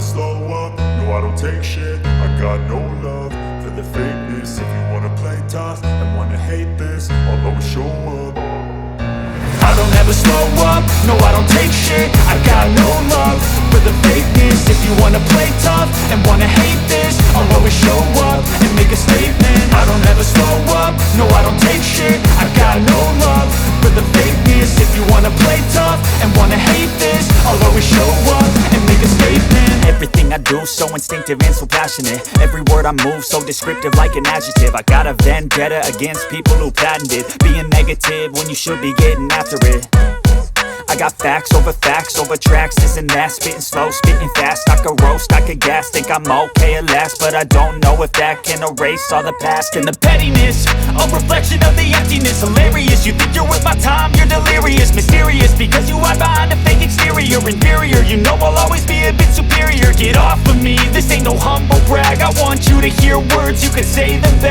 slow up, no I don't take shit. I got no love for the fakeness. If you wanna play tough and wanna hate this, I'll always show up. I don't ever slow up, no I don't take shit. I got no love for the fakeness. If you wanna play tough and wanna hate this, I'll always show up and make a statement. I don't ever slow up, no I don't take shit. I got no love for the fakeness. If you wanna play tough and wanna hate this, I'll always show up and make a statement. Everything I do so instinctive and so passionate. Every word I move so descriptive like an adjective. I got a vendetta against people who patented being negative when you should be getting after it. I got facts over tracks, this and that. Spitting slow, spitting fast. I could roast, I could gas. Think I'm okay at last, but I don't know if that can erase all the past. And the pettiness, a reflection of the emptiness. Hilarious, you think you're worth my time, you're delirious. Mysterious, because you hide behind a fake exterior. Inferior, you know I'll always be a bit superior. Get off of me, this ain't no humble brag. I want you to hear words, you can say them back.